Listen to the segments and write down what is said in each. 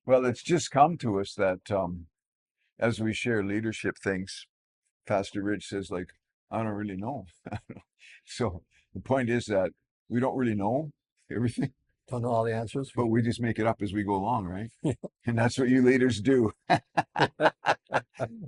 Well, it's just come to us that as we share leadership things, Pastor Rich says, like, I don't really know. So the point is that we don't really know everything, Don't know all the answers. but we just make it up as we go along, right? And that's what you leaders do.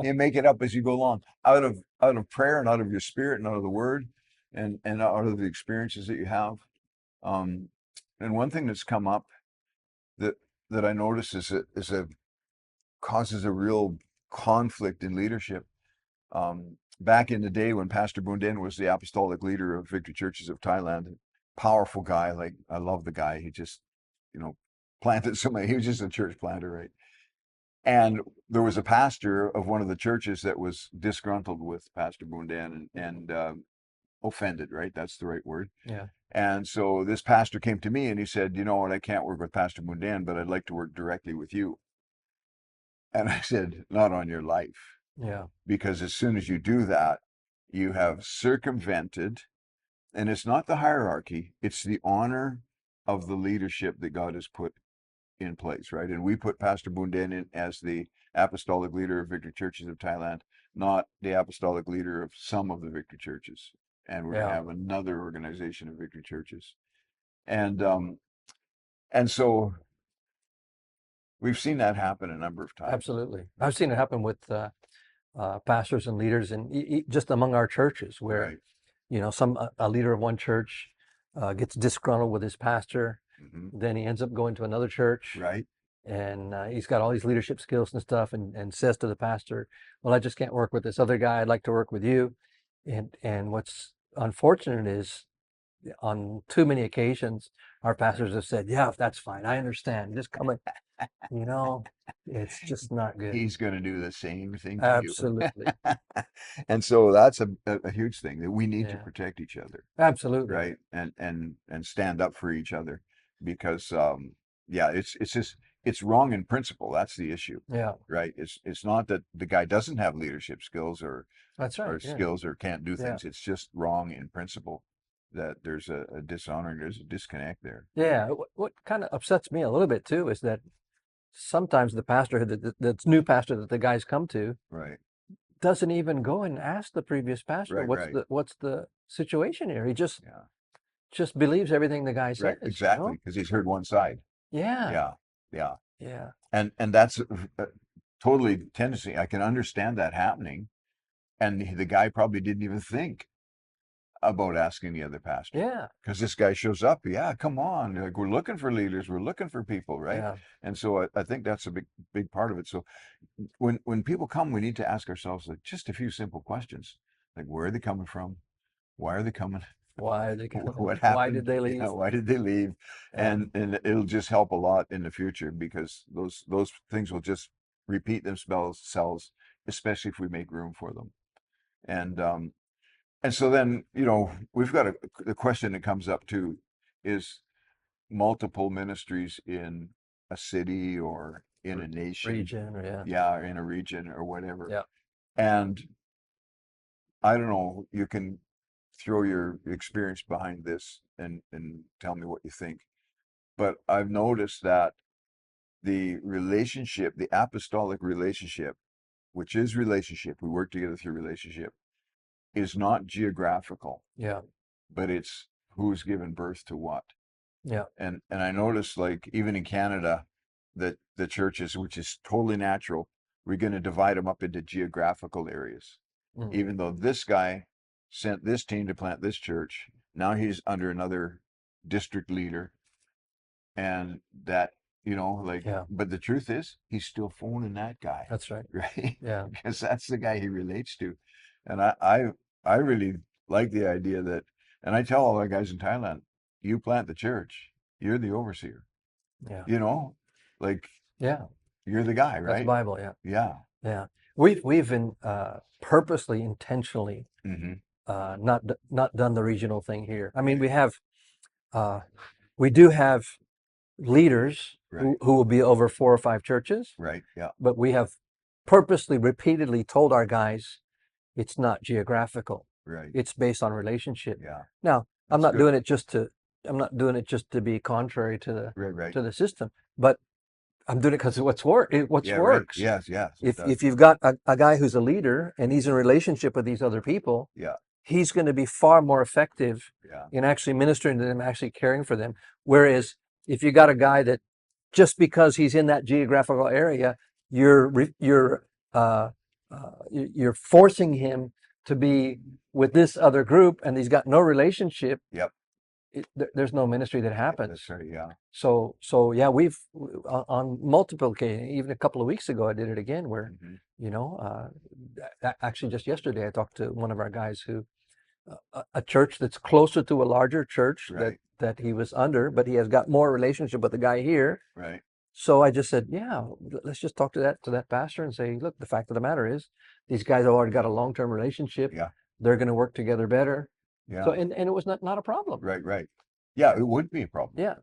You make it up as you go along, out of prayer and out of your spirit and out of the word and out of the experiences that you have. Um, and one thing that's come up that that I notice is a causes a real conflict in leadership. Back in the day when Pastor Bundan was the apostolic leader of Victory Churches of Thailand, powerful guy. Like I love the guy. He just, you know, planted so many. He was just a church planter, right? And there was a pastor of one of the churches that was disgruntled with Pastor Bundan and offended, right? That's the right word. Yeah. And so this pastor came to me and he said, you know what, I can't work with Pastor Bundan, but I'd like to work directly with you. And I said, not on your life. Yeah. Because as soon as you do that, you have circumvented, and it's not the hierarchy, it's the honor of the leadership that God has put in place, right? And we put Pastor Bundan in as the apostolic leader of Victory Churches of Thailand, not the apostolic leader of some of the Victory Churches. And we're going to Yeah. have another organization of Victory Churches. And so we've seen that happen a number of times. Absolutely. I've seen it happen with pastors and leaders, and just among our churches, where Right. a leader of one church gets disgruntled with his pastor. Hmm. Then he ends up going to another church, Right. and he's got all these leadership skills and stuff, and says to the pastor, "Well, I just can't work with this other guy. I'd like to work with you." And what's unfortunate is, on too many occasions, our pastors have said, "Yeah, that's fine. I understand. Just come in." You know, it's just not good. He's going to do the same thing to you. Absolutely. And so that's a huge thing that we need to Yeah. protect each other, Absolutely. right? And stand up for each other because yeah, it's just it's wrong in principle. That's the issue, Yeah. right? It's not that the guy doesn't have leadership skills That's right. or Yeah. skills or can't do Yeah. things. It's just wrong in principle that there's a dishonor and there's a disconnect there. Yeah. What kind of upsets me a little bit too is that sometimes the pastor that's new pastor that the guys come to Right. doesn't even go and ask the previous pastor Right. Right. what's the situation here. He just Yeah. just believes everything the guy Right. says, you Exactly. know? Because he's heard one side. Yeah. Yeah. Yeah. Yeah. And that's totally tendency. I can understand that happening. And the guy probably didn't even think about asking the other pastor Yeah. because this guy shows up. Yeah, come on. Like we're looking for leaders. We're looking for people, right? Yeah. And so I think that's a big part of it. So when people come, we need to ask ourselves like just a few simple questions. Like where are they coming from? Why are they coming? Why are they What why did happened? they Yeah, leave? why did they leave? Yeah. And it'll just help a lot in the future because those things will just repeat themselves, especially if we make room for them. And and so then, we've got the question that comes up too is multiple ministries in a city or in a nation, Region or yeah. yeah, or in a region or whatever. Yeah. And I don't know, you can throw your experience behind this and tell me what you think. But I've noticed that the apostolic relationship, which is relationship, we work together through relationship, is not geographical, Yeah. but it's who's given birth to what. Yeah. And I noticed like even in Canada, that the churches, which is totally natural, we're going to divide them up into geographical areas. Mm. Even though this guy sent this team to plant this church, now he's under another district leader, and that like, Yeah. but the truth is he's still phoning that guy, That's right. right? Yeah. Because that's the guy he relates to. And I really like the idea that, and I tell all our guys in Thailand, you plant the church, you're the overseer, Yeah. like Yeah. you're the guy, That's right? Bible. Yeah. Yeah. Yeah. We've been purposely, intentionally Hmm. not done the regional thing here. I mean, Right. uh, we do have leaders Right. who will be over 4 or 5 churches, Right. Yeah. but we have purposely, repeatedly told our guys it's not geographical. Right. It's based on relationship. Yeah. Now, I'm That's not good. doing it just to I'm not doing it just to be contrary to Right. Right. the system, but I'm doing it because what's Yeah, right. works. Yes, yes, it does. If you've got a guy who's a leader and he's in relationship with these other people, Yeah, he's going to be far more effective yeah, in actually ministering to them, actually caring for them. Whereas if you got a guy that just because he's in that geographical area, uh, you're forcing him to be with this other group, and he's got no relationship. yep. There's no ministry that That's happens. right. Yeah. So yeah, we've on multiple occasions, even a couple of weeks ago, I did it again where, Hmm. you know, actually just yesterday, I talked to one of our guys who, a church that's closer to a larger church Right, that he was under, but he has got more relationship with the guy here. right. So I just said, yeah, let's just talk to that pastor and say, look, the fact of the matter is, these guys have already got a long-term relationship. Yeah, They're going to work together better. So yeah. and it was not a problem. Right, right. Yeah, it would be a problem. Yeah.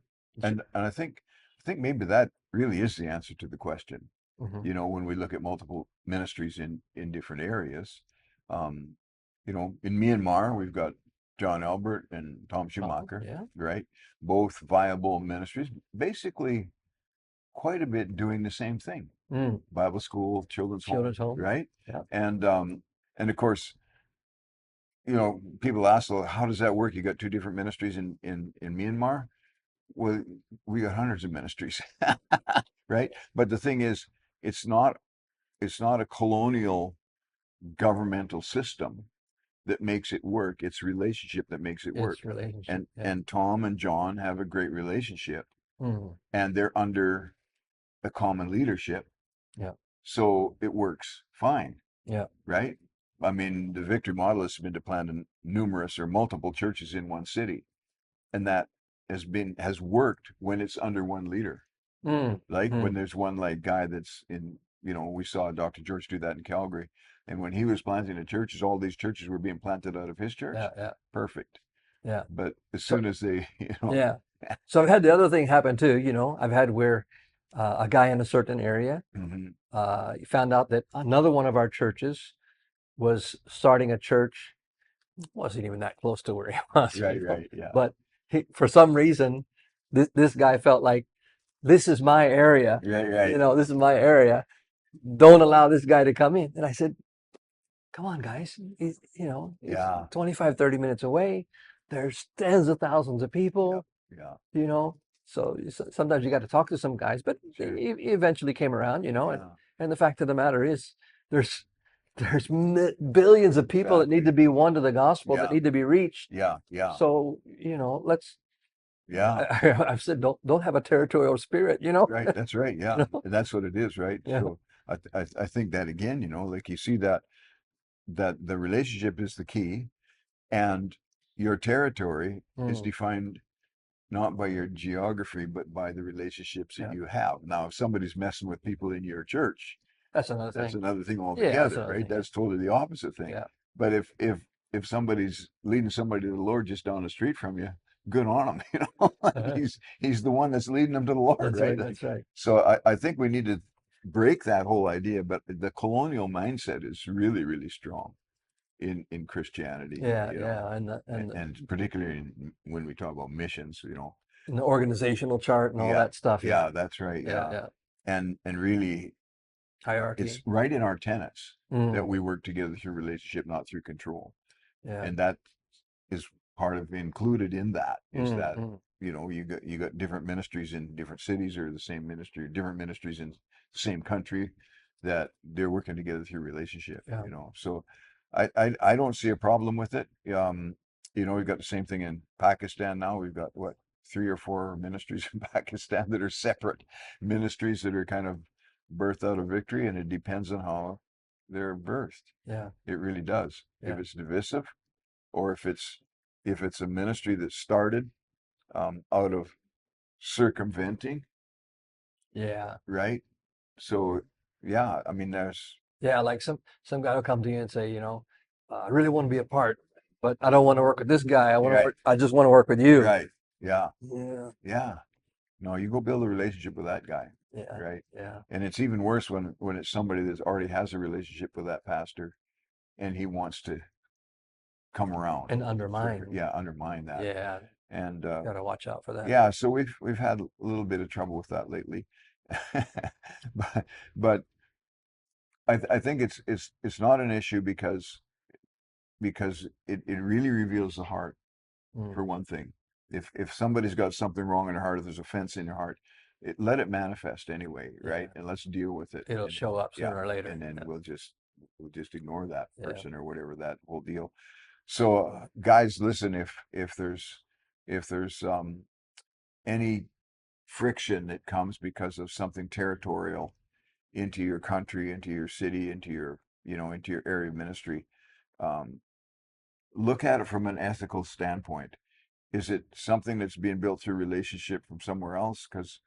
And I think maybe that really is the answer to the question. Hmm. When we look at multiple ministries in different areas, um, in Myanmar, we've got John Albert and Tom Schumacher, Yeah. right? Both viable ministries, basically quite a bit doing the same thing. Mm. Bible school, children's home, Children's home. right? Yeah. And of course, people ask, well, how does that work? You got two different ministries in Myanmar? Well, we got hundreds of ministries, right? But the thing is, it's not it's not a colonial governmental system that makes it work. It's relationship that makes it work. It's relationship. And Yeah. and Tom and John have a great relationship, Mm. and they're under a common leadership, Yeah. so it works fine, Yeah. right? I mean, the Victory model has been to plant numerous or multiple churches in one city, and that has worked when it's under one leader. Mm. Like when Mm. there's one like guy that's we saw Dr. George do that in Calgary, and when he was planting the churches, all these churches were being planted out of his church. Yeah. Yeah. Perfect. Yeah. But as So soon as they, yeah. So I've had the other thing happen too. I've had where a guy in a certain area hmm found out that another one of our churches was starting a church. Wasn't even that close to where he was, right, right, yeah, But for some reason, this guy felt like this is my area. right, right, This is my area. Don't allow this guy to come in. And I said, come on, guys. It's yeah, 25, 30 minutes away. There's tens of thousands of yeah, people, yeah, you know. So sometimes you got to talk to some guys, but sure, he eventually came around, yeah, and the fact of the matter is there's there's billions of people that need exactly, to be won to the gospel, that yeah, need to be reached. yeah, yeah, So, let's yeah, I've said don't have a territorial spirit, right. That's right, you yeah, know. and that's what it is, right? Yeah. So I think that again, like you see that the relationship is the key, and your territory is Mm, defined not by your geography, but by the relationships that yeah. you have. Now, if somebody's messing with people in your church, That's another that's thing. another thing Yeah, that's altogether, another right? thing. Yeah. That's totally the opposite thing. Yeah. But if somebody's leading somebody to the Lord just down the street from you, good on him. Uh-huh. He's the one that's leading them to the Lord, That's right? right. That's right. So I think we need to break that whole idea. But the colonial mindset is really, really strong in Christianity, Yeah. Yeah. and particularly when we talk about missions, And the organizational chart and all yeah, that stuff. Yeah. yeah, that's right, Yeah. yeah, Yeah. and really, it's Hierarchy. right in our tenets that Mm, we work together through relationship, not through control, yeah. and that is part of included in that is Mm, that mm, you got different ministries in different cities or the same ministry, different ministries in the same country that they're working together through relationship. yeah. So I don't see a problem with it. We've got the same thing in Pakistan now. We've got what, three or four ministries in Pakistan that are separate ministries that are kind of birthed out of victory, and it depends on how they're birthed. Yeah. It really does. If Yeah. it's divisive, or if it's a ministry that started out of circumventing, Yeah. right? So yeah, I mean, there's Yeah. Like some guy will come to you and say, I really want to be a part, but I don't want to work with this guy. right, I just want to work with you. right, yeah, Yeah. yeah. No, you go build a relationship with that guy, Yeah. right? Yeah. And it's even worse when it's somebody that already has a relationship with that pastor, and he wants to come around, And undermine. yeah, undermine that. Yeah. And Got to watch out for that. yeah, so we've had a little bit of trouble with that lately. but but I think it's not an issue because it really reveals the heart Mm, for one thing. If somebody's got something wrong in their heart, if there's offense in their heart, let it manifest anyway, right? yeah, And let's deal with it. it'll And show up yeah, sooner or later. and then Yeah, we'll just ignore that yeah, person or whatever that whole deal. So, guys, listen, if there's any friction that comes because of something territorial into your country, into your city, into your area of ministry, um, look at it from an ethical standpoint. Is it something that's being built through relationship from somewhere else? Because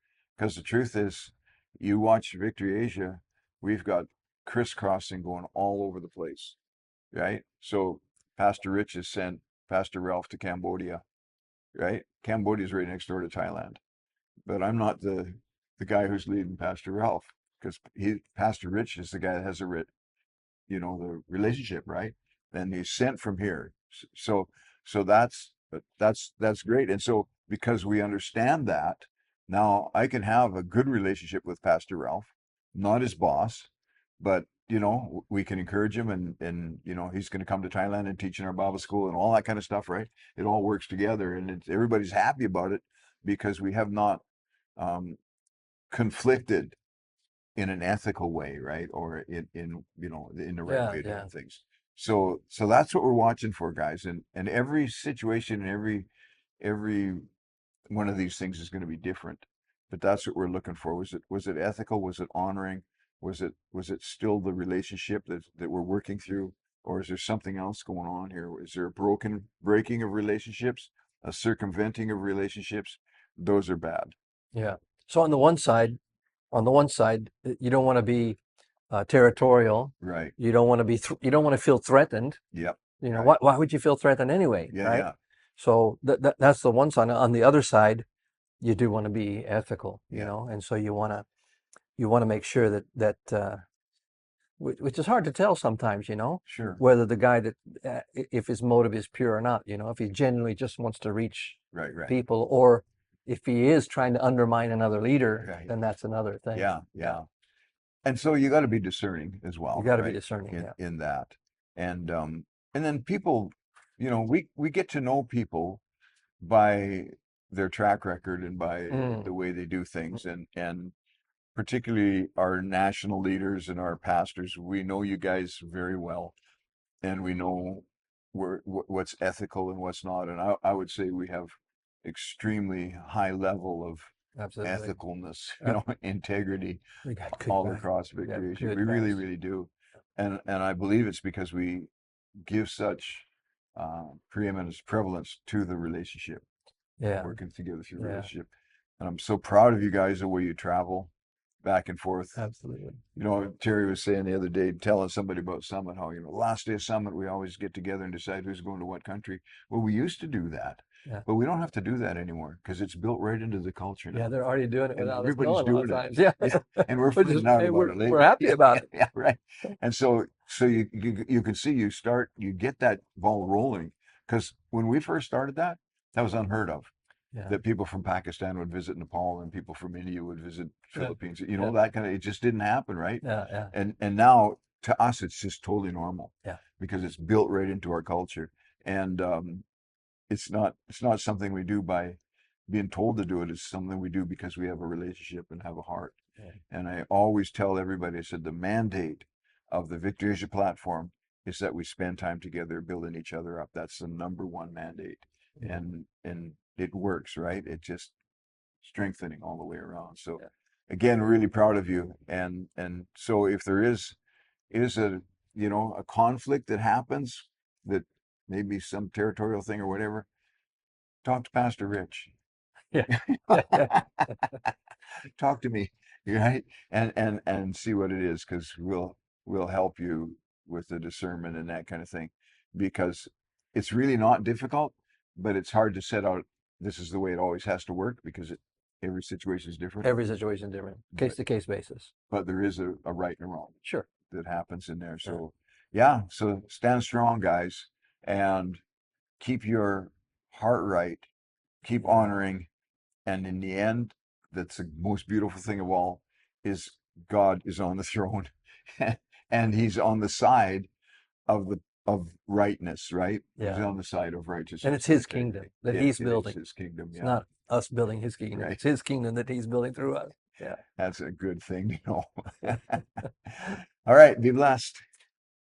the truth is, you watch Victory Asia, we've got crisscrossing going all over the place, right? So Pastor Rich has sent Pastor Ralph to Cambodia, right? Cambodia's right next door to Thailand, but I'm not the guy who's leading Pastor Ralph because Pastor Rich is the guy that has the relationship, right? And he's sent from here. So that's great. And so because we understand that, now I can have a good relationship with Pastor Ralph, not his boss, but we can encourage him and he's going to come to Thailand and teach in our Bible school and all that kind of stuff, right? It all works together and everybody's happy about it because we have not um, conflicted in an ethical way, right? Or in the right yeah, way of doing yeah, things. So that's what we're watching for, guys. And every situation and every one of these things is going to be different. But that's what we're looking for. Was it ethical? Was it honoring? Was it still the relationship that we're working through? Or is there something else going on here? Is there a breaking of relationships, a circumventing of relationships? Those are bad. yeah. So on the one side, you don't want to be territorial. Right. You don't want to you don't want to feel threatened. Yep. You know, Right. why would you feel threatened anyway, Yeah, right? yeah. So that's the one side. On the other side, you do want to be ethical, Yeah, and so you want to make sure that which is hard to tell sometimes, sure. whether the guy that if his motive is pure or not, if he genuinely just wants to reach Right, right, people, or if he is trying to undermine another leader, right. then that's another thing. Yeah, Yeah, yeah. And so you got to be discerning as you well, got to be right? discerning. In Yeah, in that. And then people, we get to know people by their track record and by mm, the way they do things and particularly our national leaders and our pastors, we know you guys very well and we know what's ethical and what's not. And I would say we have extremely high level of absolutely. ethicalness, Uh, integrity we got good all guys. across We got Victory Asia. good We really, guys. really do. And I believe it's because we give such preeminence, prevalence to the relationship, Yeah, working together through yeah, relationship. And I'm so proud of you guys the way you travel back and forth. absolutely. Terry was saying the other day, telling somebody about Summit, how, last day of Summit, we always get together and decide who's going to what country. Well, we used to do that, Yeah, but we don't have to do that anymore because it's built right into the culture yeah. now. They're already doing it And without us everybody's knowing a lot of doing it. times. Yeah, Yeah. And we're which is finding out hey, about we're it we're later. happy Yeah, about yeah, it. yeah, right. And so you can see you get that ball rolling because when we first started that was unheard of Yeah, that people from Pakistan would visit Nepal and people from India would visit yeah, Philippines. yeah, That kind of it just didn't happen, right? yeah, yeah, And now to us it's just totally normal yeah, because it's built right into our culture. And it's not something we do by being told to do it. It's something we do because we have a relationship and have a heart. yeah, And I always tell everybody, I said the mandate of the Victory Asia platform is that we spend time together building each other up. That's the number one mandate. yeah, And it works, right? It just strengthening all the way around. So yeah. again, really proud of you. And so if there is a conflict that happens that maybe some territorial thing or whatever, talk to Pastor Rich. Yeah, yeah, yeah, Talk to me, right? And see what it is, because we'll help you with the discernment and that kind of thing, because it's really not difficult, but it's hard to set out. This is the way it always has to work because every situation is different. Every situation different, case But to case basis. there is a right and a wrong Sure. that happens in there. Yeah, So yeah, so stand strong, guys, and keep your heart right. Keep yeah, honoring. And in the end, that's the most beautiful thing of all. is God is on the throne, and He's on the side of rightness, right? He's Yeah. on the side of And it's righteousness and his kingdom integrity. that It he's is building. His kingdom, It's yeah, not us building his kingdom. right. It's his kingdom that he's building through us. Yeah. That's a good thing to know. All right, be blessed.